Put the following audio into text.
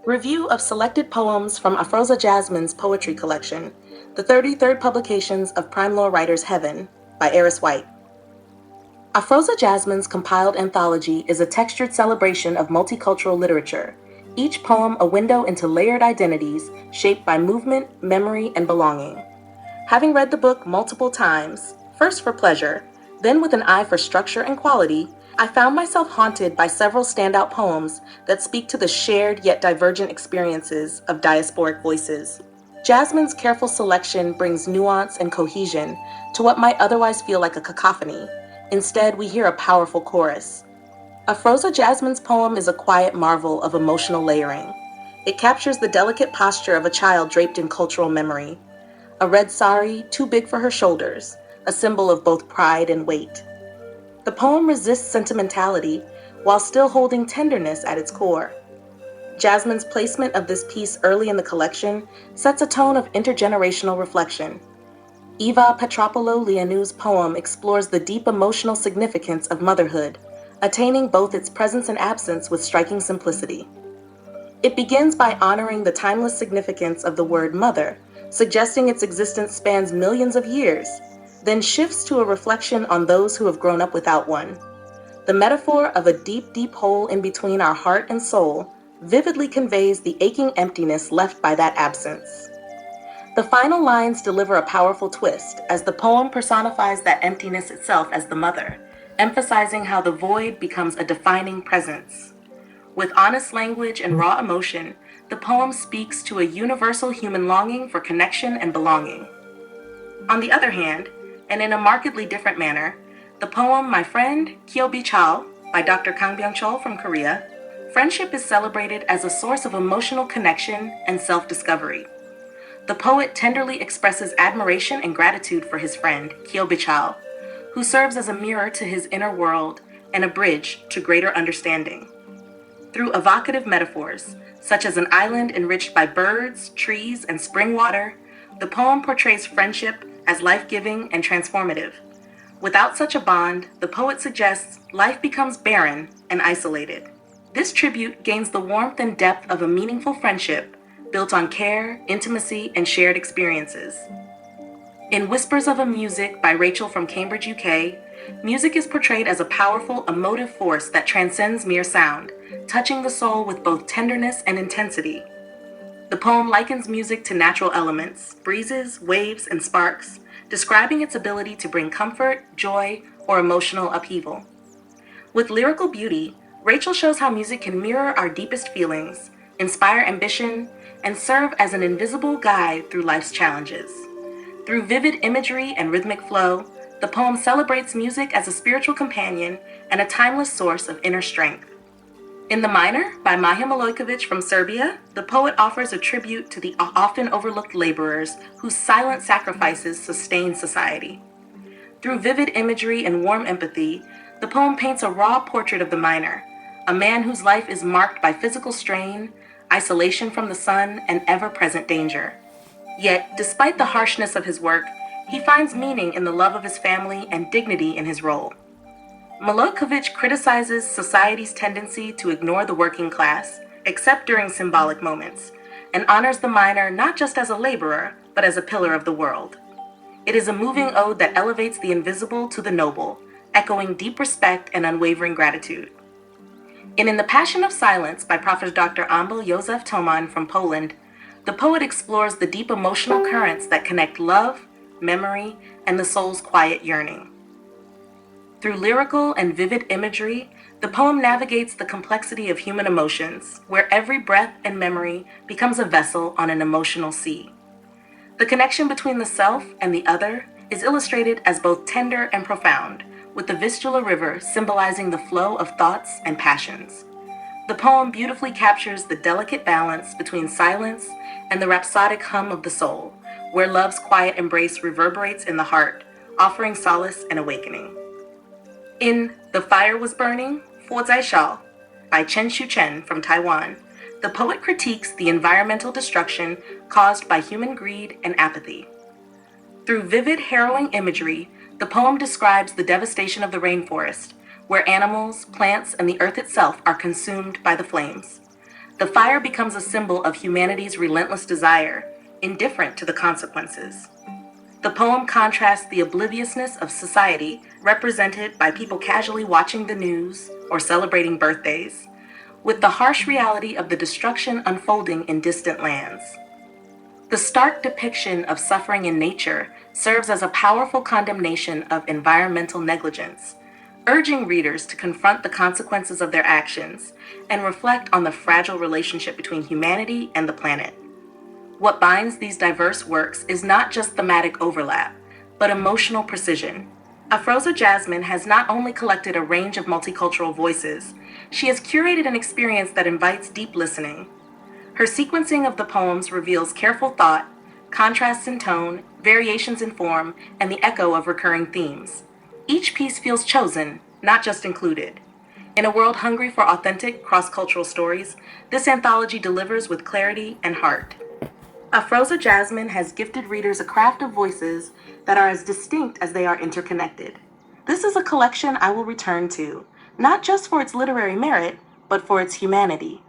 Review of selected poems from Afroza Jasmine's poetry collection, the 33rd publications of Primelore Writer's Heaven, by Eris White. Afroza Jasmine's compiled anthology is a textured celebration of multicultural literature, each poem a window into layered identities shaped by movement, memory, and belonging. Having read the book multiple times, first for pleasure, then with an eye for structure and quality, I found myself haunted by several standout poems that speak to the shared yet divergent experiences of diasporic voices. Jasmine's careful selection brings nuance and cohesion to what might otherwise feel like a cacophony. Instead, we hear a powerful chorus. Afroza Jasmine's poem is a quiet marvel of emotional layering. It captures the delicate posture of a child draped in cultural memory. A red sari, too big for her shoulders, a symbol of both pride and weight. The poem resists sentimentality while still holding tenderness at its core. Jasmine's placement of this piece early in the collection sets a tone of intergenerational reflection. Eva Petropoulou-Lianou's poem explores the deep emotional significance of motherhood, attaining both its presence and absence with striking simplicity. It begins by honoring the timeless significance of the word mother, suggesting its existence spans millions of years, then shifts to a reflection on those who have grown up without one. The metaphor of a deep, deep hole in between our heart and soul vividly conveys the aching emptiness left by that absence. The final lines deliver a powerful twist as the poem personifies that emptiness itself as the mother, emphasizing how the void becomes a defining presence. With honest language and raw emotion, the poem speaks to a universal human longing for connection and belonging. On the other hand, and in a markedly different manner, the poem My Friend Kyobi Chal by Dr. Kang Byung-chol from Korea, friendship is celebrated as a source of emotional connection and self-discovery. The poet tenderly expresses admiration and gratitude for his friend, Kyobi Chal, who serves as a mirror to his inner world and a bridge to greater understanding. Through evocative metaphors, such as an island enriched by birds, trees, and spring water, the poem portrays friendship as life-giving and transformative. Without such a bond, the poet suggests life becomes barren and isolated. This tribute gains the warmth and depth of a meaningful friendship built on care, intimacy, and shared experiences. In Whispers of a Music by Rachel from Cambridge, UK, music is portrayed as a powerful, emotive force that transcends mere sound, touching the soul with both tenderness and intensity. The poem likens music to natural elements, breezes, waves, and sparks, describing its ability to bring comfort, joy, or emotional upheaval. With lyrical beauty, Rachel shows how music can mirror our deepest feelings, inspire ambition, and serve as an invisible guide through life's challenges. Through vivid imagery and rhythmic flow, the poem celebrates music as a spiritual companion and a timeless source of inner strength. In The Minor, by Maja Milojković from Serbia, the poet offers a tribute to the often overlooked laborers whose silent sacrifices sustain society. Through vivid imagery and warm empathy, the poem paints a raw portrait of the miner, a man whose life is marked by physical strain, isolation from the sun, and ever-present danger. Yet, despite the harshness of his work, he finds meaning in the love of his family and dignity in his role. Milojković criticizes society's tendency to ignore the working class, except during symbolic moments, and honors the miner not just as a laborer, but as a pillar of the world. It is a moving ode that elevates the invisible to the noble, echoing deep respect and unwavering gratitude. And in The Passion of Silence by Prof. Dr. Ambel Józef Toman from Poland, the poet explores the deep emotional currents that connect love, memory, and the soul's quiet yearning. Through lyrical and vivid imagery, the poem navigates the complexity of human emotions, where every breath and memory becomes a vessel on an emotional sea. The connection between the self and the other is illustrated as both tender and profound, with the Vistula River symbolizing the flow of thoughts and passions. The poem beautifully captures the delicate balance between silence and the rhapsodic hum of the soul, where love's quiet embrace reverberates in the heart, offering solace and awakening. In The Fire Was Burning, Fuo Zai Shao, by Chen Shu-chen from Taiwan, the poet critiques the environmental destruction caused by human greed and apathy. Through vivid, harrowing imagery, the poem describes the devastation of the rainforest, where animals, plants, and the earth itself are consumed by the flames. The fire becomes a symbol of humanity's relentless desire, indifferent to the consequences. The poem contrasts the obliviousness of society, represented by people casually watching the news or celebrating birthdays, with the harsh reality of the destruction unfolding in distant lands. The stark depiction of suffering in nature serves as a powerful condemnation of environmental negligence, urging readers to confront the consequences of their actions and reflect on the fragile relationship between humanity and the planet. What binds these diverse works is not just thematic overlap, but emotional precision. Afroza Jasmine has not only collected a range of multicultural voices, she has curated an experience that invites deep listening. Her sequencing of the poems reveals careful thought, contrasts in tone, variations in form, and the echo of recurring themes. Each piece feels chosen, not just included. In a world hungry for authentic, cross-cultural stories, this anthology delivers with clarity and heart. Afroza Jasmine has gifted readers a craft of voices that are as distinct as they are interconnected. This is a collection I will return to, not just for its literary merit, but for its humanity.